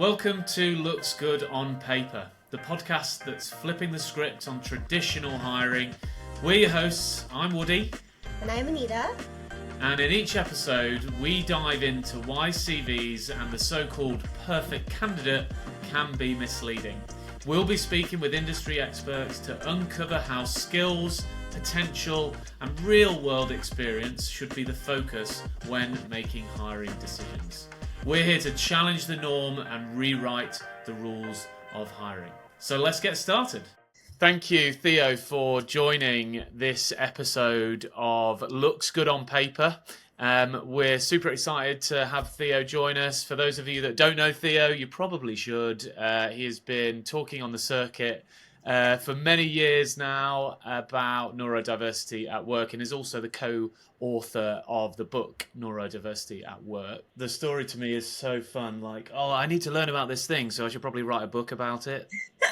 Welcome to Looks Good on Paper, the podcast that's flipping the script on traditional hiring. We're your hosts, I'm Woody. And I'm Anita. And in each episode, we dive into why CVs and the so-called perfect candidate can be misleading. We'll be speaking with industry experts to uncover how skills, potential, and real-world experience should be the focus when making hiring decisions. We're here to challenge the norm and rewrite the rules of hiring. So let's get started. Thank you, Theo, for joining this episode of Looks Good on Paper. We're super excited to have Theo join us. For those of you that don't know Theo, you probably should. He has been talking on the circuit for many years now about neurodiversity at work and is also the co-author of the book Neurodiversity at Work. The story to me is so fun, like, oh, I need to learn about this thing, so I should probably write a book about it.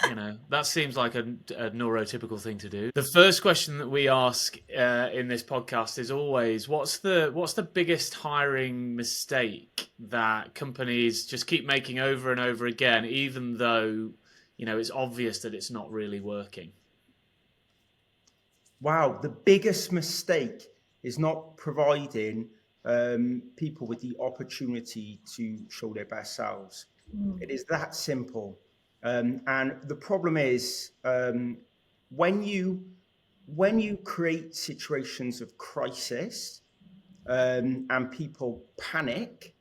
You know, that seems like a neurotypical thing to do. The first question that we ask in this podcast is always, what's the biggest hiring mistake that companies just keep making over and over again, even though, you know, it's obvious that it's not really working? Wow, the biggest mistake is not providing people with the opportunity to show their best selves. It is that simple. And the problem is when you create situations of crisis and people panic,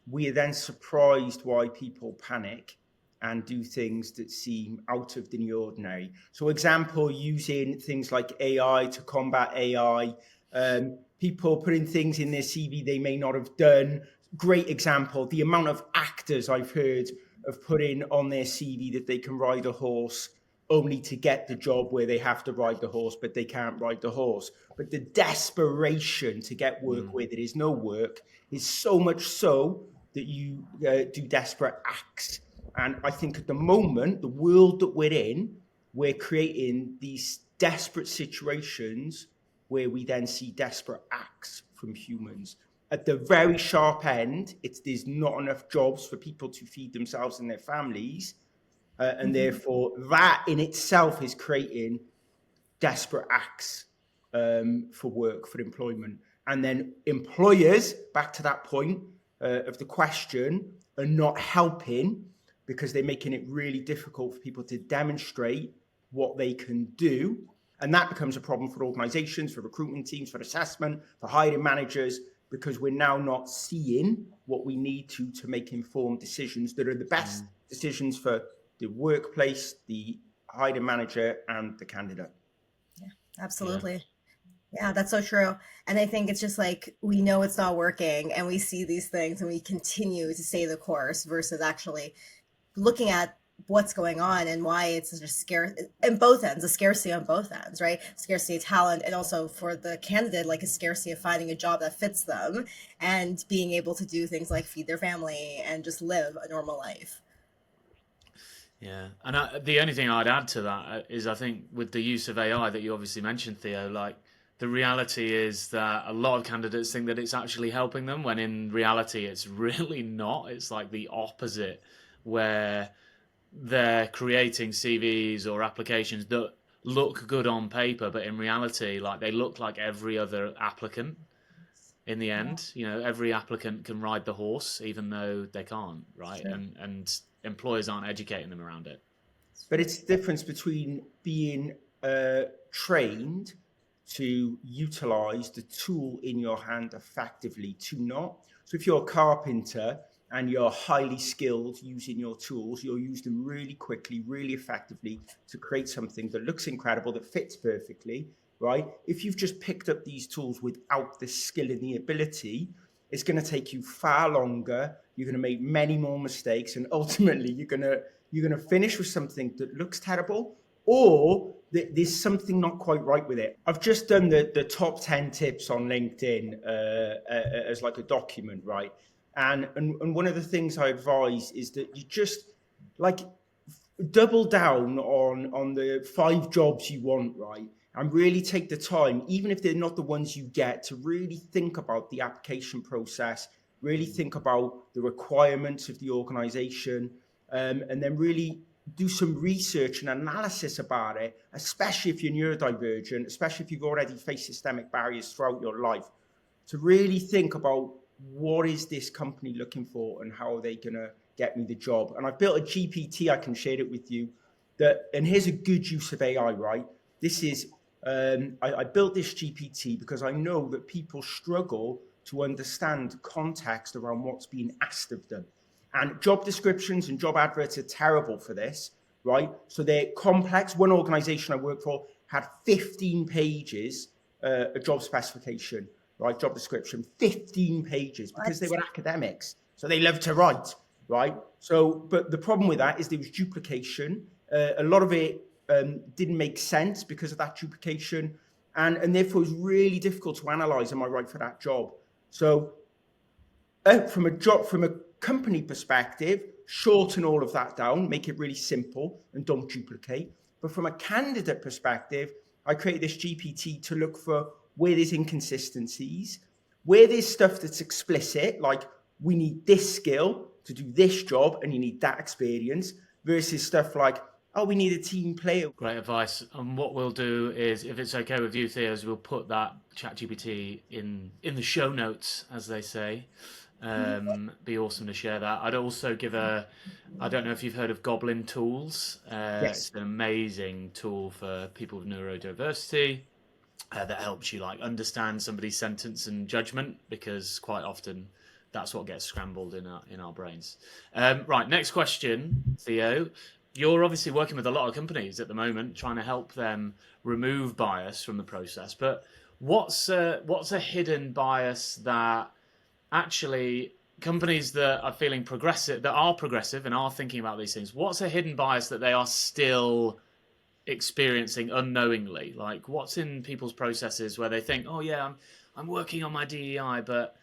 we are then surprised why people panic and do things that seem out of the ordinary. So example, using things like AI to combat AI, people putting things in their CV they may not have done. Great example, the amount of actors I've heard of putting on their CV that they can ride a horse only to get the job where they have to ride the horse, but they can't ride the horse. But the desperation to get work where there is no work is so much so that you do desperate acts. And I think at the moment, the world that we're in, we're creating these desperate situations where we then see desperate acts from humans. At the very sharp end, there's not enough jobs for people to feed themselves and their families. And therefore, that in itself is creating desperate acts for work, for employment. And then employers, back to that point of the question, are not helping because they're making it really difficult for people to demonstrate what they can do. And that becomes a problem for organizations, for recruitment teams, for assessment, for hiring managers, because we're now not seeing what we need to make informed decisions that are the best decisions for the workplace, the hiring manager, and the candidate. Yeah, absolutely. Yeah, that's so true. And I think it's just like, we know it's not working and we see these things and we continue to stay the course versus actually looking at what's going on and why it's such a scarce in both ends, a scarcity on both ends, right? Scarcity of talent, and also for the candidate, like a scarcity of finding a job that fits them and being able to do things like feed their family and just live a normal life. Yeah, and the only thing I'd add to that is, I think with the use of AI that you obviously mentioned, Theo, like, the reality is that a lot of candidates think that it's actually helping them, when in reality it's really not. It's like the opposite, where they're creating CVs or applications that look good on paper, but in reality, like, they look like every other applicant in the end. You know, every applicant can ride the horse, even though they can't, right? Sure. And employers aren't educating them around it. But it's the difference between being trained to utilize the tool in your hand effectively to not. So if you're a carpenter and you're highly skilled using your tools, you'll use them really quickly, really effectively to create something that looks incredible, that fits perfectly, right? If you've just picked up these tools without the skill and the ability, it's going to take you far longer. You're going to make many more mistakes, and ultimately you're going to finish with something that looks terrible, or there's something not quite right with it. I've just done the top 10 tips on LinkedIn as like a document, right? And one of the things I advise is that you just like double down on the 5 jobs you want, right? And really take the time, even if they're not the ones you get, to really think about the application process, really think about the requirements of the organization, and then really do some research and analysis about it, especially if you're neurodivergent, especially if you've already faced systemic barriers throughout your life, to really think about what is this company looking for and how are they going to get me the job. And I've built a GPT, I can share it with you, and here's a good use of AI, right? This is, I built this GPT because I know that people struggle to understand context around what's being asked of them. And job descriptions and job adverts are terrible for this, right? So they're complex. One organization I worked for had 15 pages, a job specification, right? Job description, 15 pages, because they were academics. So they love to write, right? So, but the problem with that is there was duplication. A lot of it didn't make sense because of that duplication. And therefore it was really difficult to analyze, am I right for that job? So from a company perspective, shorten all of that down, make it really simple and don't duplicate. But from a candidate perspective, I created this GPT to look for where there's inconsistencies, where there's stuff that's explicit, like we need this skill to do this job and you need that experience, versus stuff like, oh, we need a team player. Great advice. And what we'll do is, if it's okay with you, Theo, is we'll put that ChatGPT in the show notes, as they say. Be awesome to share that. I'd also give I don't know if you've heard of Goblin Tools. Yes. It's an amazing tool for people with neurodiversity that helps you like understand somebody's sentence and judgment, because quite often that's what gets scrambled in our brains. Right, next question, Theo. You're obviously working with a lot of companies at the moment, trying to help them remove bias from the process. But what's a hidden bias that actually companies that are feeling progressive, that are progressive and are thinking about these things, what's a hidden bias that they are still experiencing unknowingly? Like, what's in people's processes where they think, oh yeah, I'm working on my DEI, but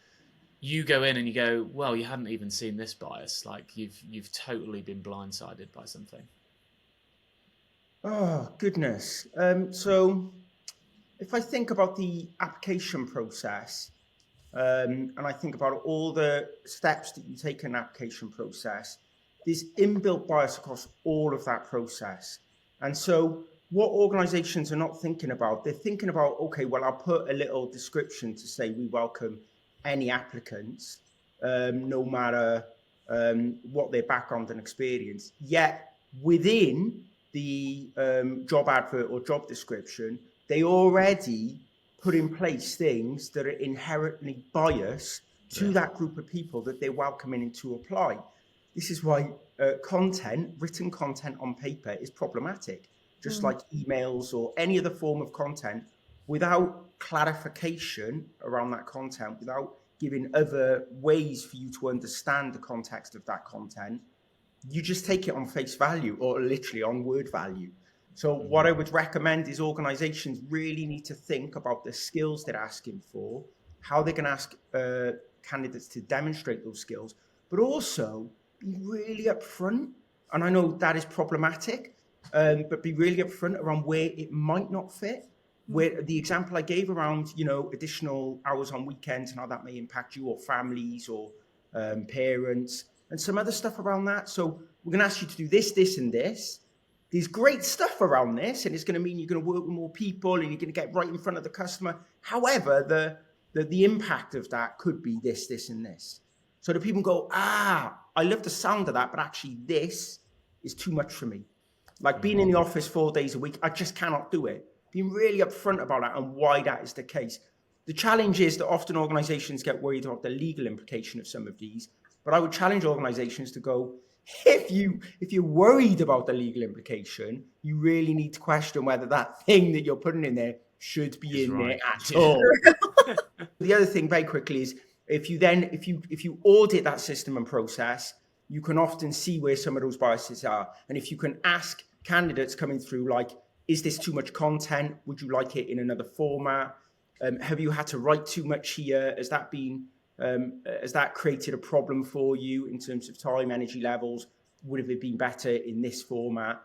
you go in and you go, well, you hadn't even seen this bias. Like you've totally been blindsided by something. Oh, goodness. So if I think about the application process, and I think about all the steps that you take in an application process, there's inbuilt bias across all of that process. And so what organizations are not thinking about, they're thinking about, okay, well, I'll put a little description to say we welcome any applicants, no matter what their background and experience. Yet within the job advert or job description, they already put in place things that are inherently biased to that group of people that they're welcoming in to apply. This is why written content on paper is problematic, just like emails or any other form of content. Without clarification around that content, without giving other ways for you to understand the context of that content, you just take it on face value or literally on word value. So what I would recommend is organizations really need to think about the skills they're asking for, how they're going to ask candidates to demonstrate those skills, but also be really upfront. And I know that is problematic, but be really upfront around where it might not fit. Where the example I gave around, additional hours on weekends and how that may impact you or families or parents and some other stuff around that. So we're going to ask you to do this, this, and this. There's great stuff around this, and it's going to mean you're going to work with more people and you're going to get right in front of the customer. However, the impact of that could be this, this, and this. So that people go, I love the sound of that, but actually this is too much for me. Like being in the office 4 days a week, I just cannot do it. Being really upfront about that and why that is the case. The challenge is that often organizations get worried about the legal implication of some of these, but I would challenge organizations to go, if you're worried about the legal implication, you really need to question whether that thing that you're putting in there should be in there at all. The other thing very quickly is if you audit that system and process, you can often see where some of those biases are. And if you can ask candidates coming through, like, is this too much content? Would you like it in another format? Have you had to write too much here? Has that created a problem for you in terms of time, energy levels? Would have it been better in this format?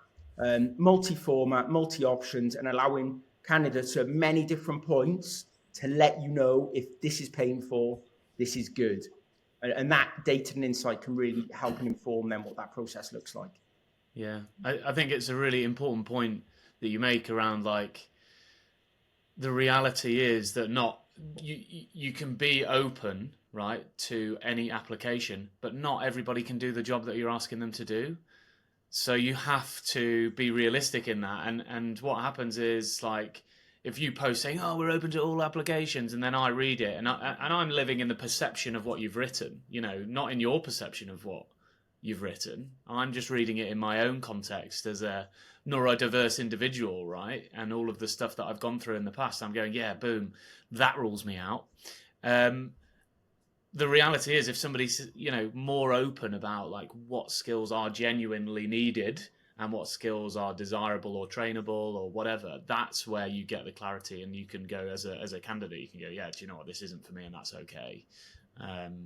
Multi-format, multi-options, and allowing candidates at many different points to let you know if this is painful, this is good. And that data and insight can really help and inform them what that process looks like. Yeah, I think it's a really important point that you make around, like, the reality is that you can be open, right, to any application, but not everybody can do the job that you're asking them to do. So you have to be realistic in that. And what happens is, like, if you post saying, "Oh, we're open to all applications," and then I read it, and I'm living in the perception of what you've written, not in your perception of what you've written. I'm just reading it in my own context as a neurodiverse individual, right? And all of the stuff that I've gone through in the past, I'm going, yeah, boom, that rules me out. The reality is, if somebody's more open about, like, what skills are genuinely needed and what skills are desirable or trainable or whatever, that's where you get the clarity, and you can go as a candidate, you can go, yeah, do you know what, this isn't for me, and that's okay,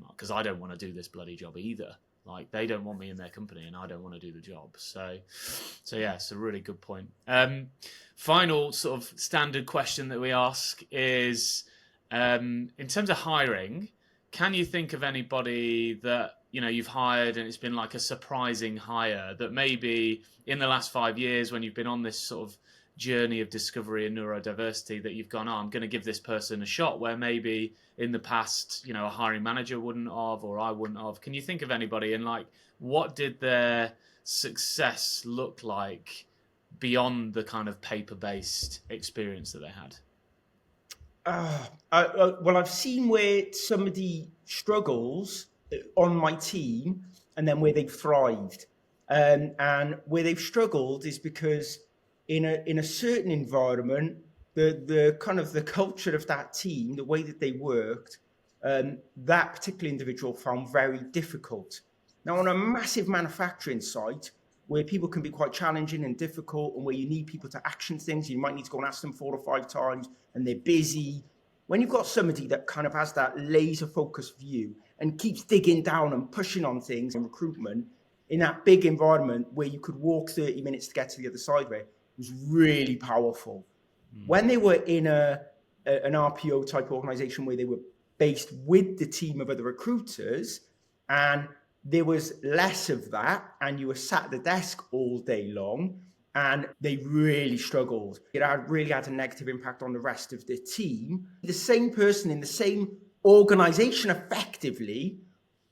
because I don't want to do this bloody job either. Like, they don't want me in their company, and I don't want to do the job. So yeah, it's a really good point. Final sort of standard question that we ask is, in terms of hiring, can you think of anybody that you've hired and it's been like a surprising hire, that maybe in the last 5 years, when you've been on this sort of journey of discovery and neurodiversity, that you've gone, oh, I'm going to give this person a shot, where maybe in the past, a hiring manager wouldn't have, or I wouldn't have? Can you think of anybody, and, like, what did their success look like beyond the kind of paper-based experience that they had? Well, I've seen where somebody struggles on my team, and then where they've thrived. And where they've struggled is because in a certain environment, the kind of the culture of that team, the way that they worked, that particular individual found very difficult. Now, on a massive manufacturing site, where people can be quite challenging and difficult, and where you need people to action things, you might need to go and ask them 4 or 5 times, and they're busy. When you've got somebody that kind of has that laser focused view and keeps digging down and pushing on things in recruitment, in that big environment where you could walk 30 minutes to get to the other side of it, was really powerful. When they were in an RPO type organization, where they were based with the team of other recruiters, and there was less of that, and you were sat at the desk all day long, and they really struggled. It really had a negative impact on the rest of the team. The same person in the same organization effectively,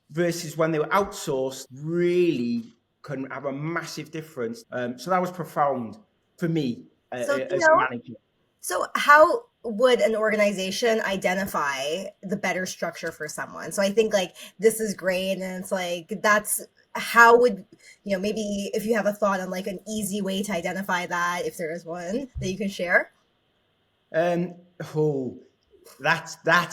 versus when they were outsourced, really can have a massive difference. So that was profound for me as a manager. So how would an organization identify the better structure for someone? So I think, like, this is great, and it's like, that's how would, maybe if you have a thought on, like, an easy way to identify that, if there is one that you can share. That's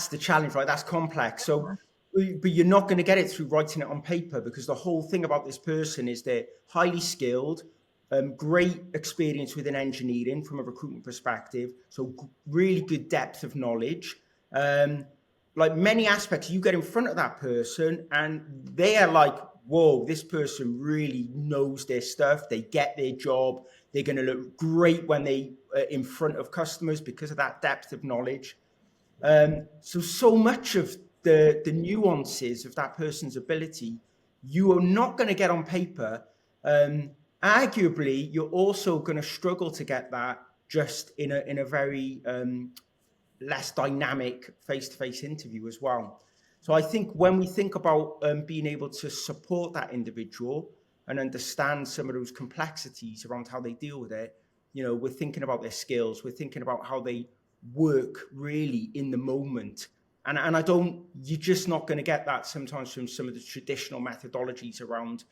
the challenge, right? That's complex. So, but you're not going to get it through writing it on paper, because the whole thing about this person is they're highly skilled, great experience within engineering from a recruitment perspective, so really good depth of knowledge. Like, many aspects, you get in front of that person and they are like, whoa, this person really knows their stuff, they get their job, they're going to look great when they are in front of customers because of that depth of knowledge. So much of the nuances of that person's ability, you are not going to get on paper. Arguably, you're also going to struggle to get that just in a very less dynamic face-to-face interview as well. So I think when we think about being able to support that individual and understand some of those complexities around how they deal with it, we're thinking about their skills, we're thinking about how they work really in the moment. And you're just not going to get that sometimes from some of the traditional methodologies around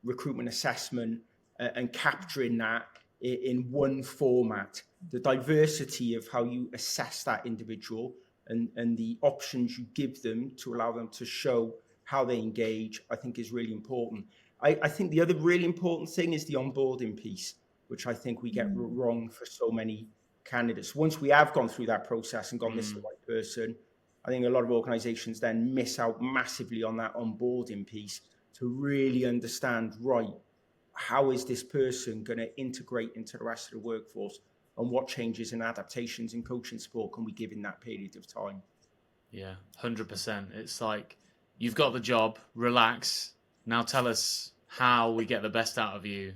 recruitment assessment and capturing that in one format. The diversity of how you assess that individual and the options you give them to allow them to show how they engage, I think is really important. I think the other really important thing is the onboarding piece, which I think we get wrong for so many candidates. Once we have gone through that process and gone, this is the right person, I think a lot of organizations then miss out massively on that onboarding piece to really understand, right, how is this person going to integrate into the rest of the workforce, and what changes and adaptations and coaching support can we give in that period of time? Yeah, 100%. It's like you've got the job, relax. Now tell us how we get the best out of you.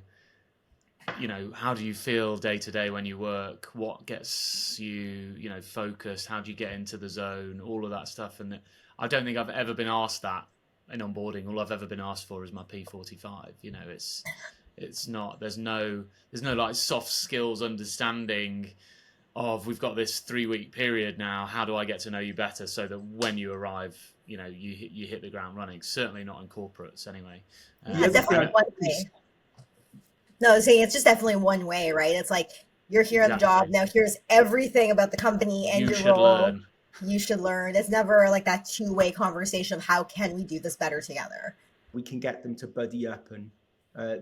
You know, how do you feel day to day when you work? What gets you, you know, focused? How do you get into the zone? All of that stuff. And I don't think I've ever been asked that in onboarding. All I've ever been asked for is my P45. You know, it's not, there's no like soft skills understanding of, we've got this 3-week period now. How do I get to know you better so that when you arrive, you know, you hit the ground running? Certainly not in corporates anyway. Yeah, definitely one way. No, saying it's just definitely one way, right? It's like, you're here on the job now. Here's everything about the company and your role. Learn. You should learn. It's never like that 2-way conversation of how can we do this better together. We can get them to buddy up, and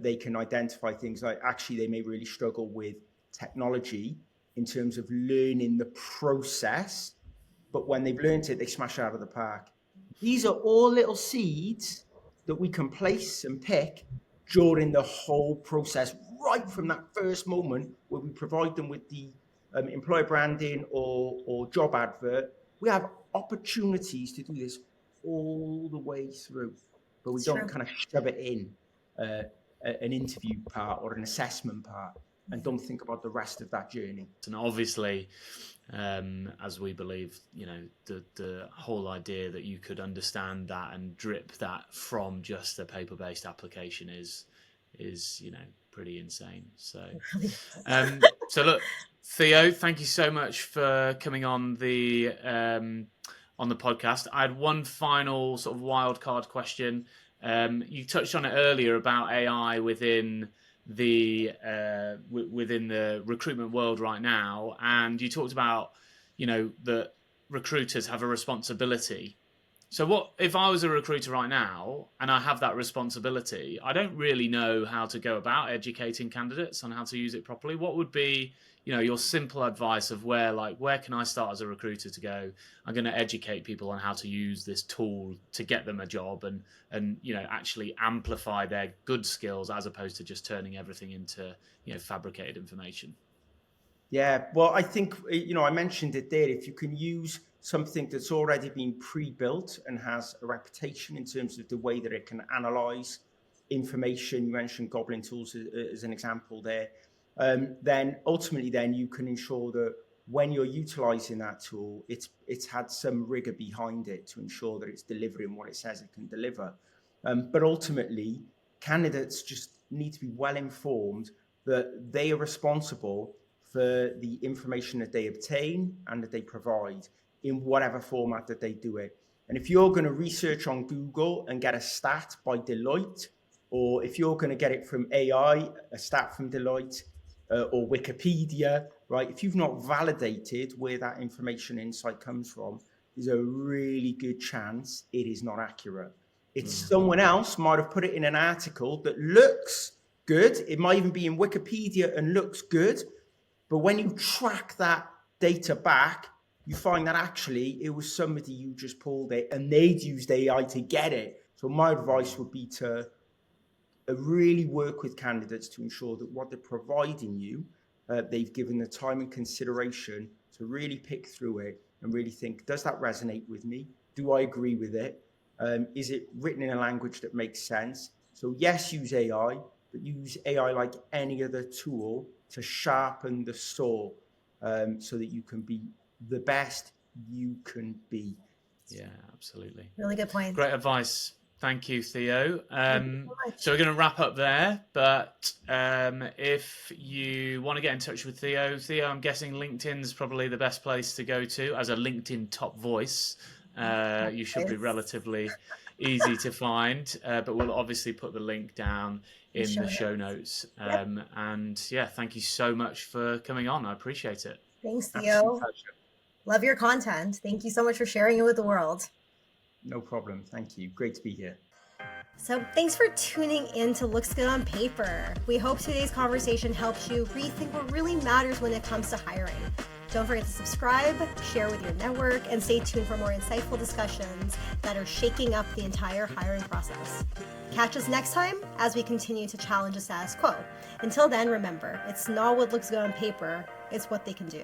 they can identify things like, actually they may really struggle with technology in terms of learning the process, but when they've learned it, they smash it out of the park. These are all little seeds that we can place and pick during the whole process, right from that first moment where we provide them with the employer branding or job advert. We have opportunities to do this all the way through, but we don't kind of shove it in an interview part or an assessment part and don't think about the rest of that journey. And obviously, as we believe, you know, the whole idea that you could understand that and drip that from just a paper-based application is, you know, pretty insane. So, so look, Theo, thank you so much for coming on the podcast. I had one final sort of wildcard question. You touched on it earlier about AI within the recruitment world right now, and you talked about, you know, that recruiters have a responsibility. So what if I was a recruiter right now and I have that responsibility? I don't really know how to go about educating candidates on how to use it properly. What would be, you know, your simple advice of where can I start as a recruiter to go, I'm going to educate people on how to use this tool to get them a job and you know, actually amplify their good skills as opposed to just turning everything into, you know, fabricated information? Yeah, well, I think, you know, I mentioned it there. If you can use something that's already been pre-built and has a reputation in terms of the way that it can analyze information, you mentioned Goblin tools as an example there, then ultimately then you can ensure that when you're utilizing that tool, it's had some rigor behind it to ensure that it's delivering what it says it can deliver. But ultimately, candidates just need to be well informed that they are responsible for the information that they obtain and that they provide in whatever format that they do it. And if you're going to research on Google and get a stat by Deloitte, or if you're going to get it from AI, a stat from Deloitte, or Wikipedia, right? If you've not validated where that information insight comes from, there's a really good chance it is not accurate. It's someone else might have put it in an article that looks good. It might even be in Wikipedia and looks good. But when you track that data back, you find that actually it was somebody who just pulled it and they'd used AI to get it. So my advice would be to really work with candidates to ensure that what they're providing you, they've given the time and consideration to really pick through it and really think, does that resonate with me? Do I agree with it? Is it written in a language that makes sense? So yes, use AI, but use AI like any other tool to sharpen the saw so that you can be the best you can be. Yeah, absolutely. Really good point. Great advice. Thank you, Theo. So we're going to wrap up there, but if you want to get in touch with Theo, I'm guessing LinkedIn's probably the best place to go to as a LinkedIn top voice. You should be relatively easy to find, but we'll obviously put the link down in the show notes. And yeah, thank you so much for coming on. I appreciate it. Thanks, Theo. Love your content. Thank you so much for sharing it with the world. No problem. Thank you. Great to be here. So thanks for tuning in to Looks Good on Paper. We hope today's conversation helps you rethink what really matters when it comes to hiring. Don't forget to subscribe, share with your network, and stay tuned for more insightful discussions that are shaking up the entire hiring process. Catch us next time as we continue to challenge the status quo. Until then, remember, it's not what looks good on paper, it's what they can do.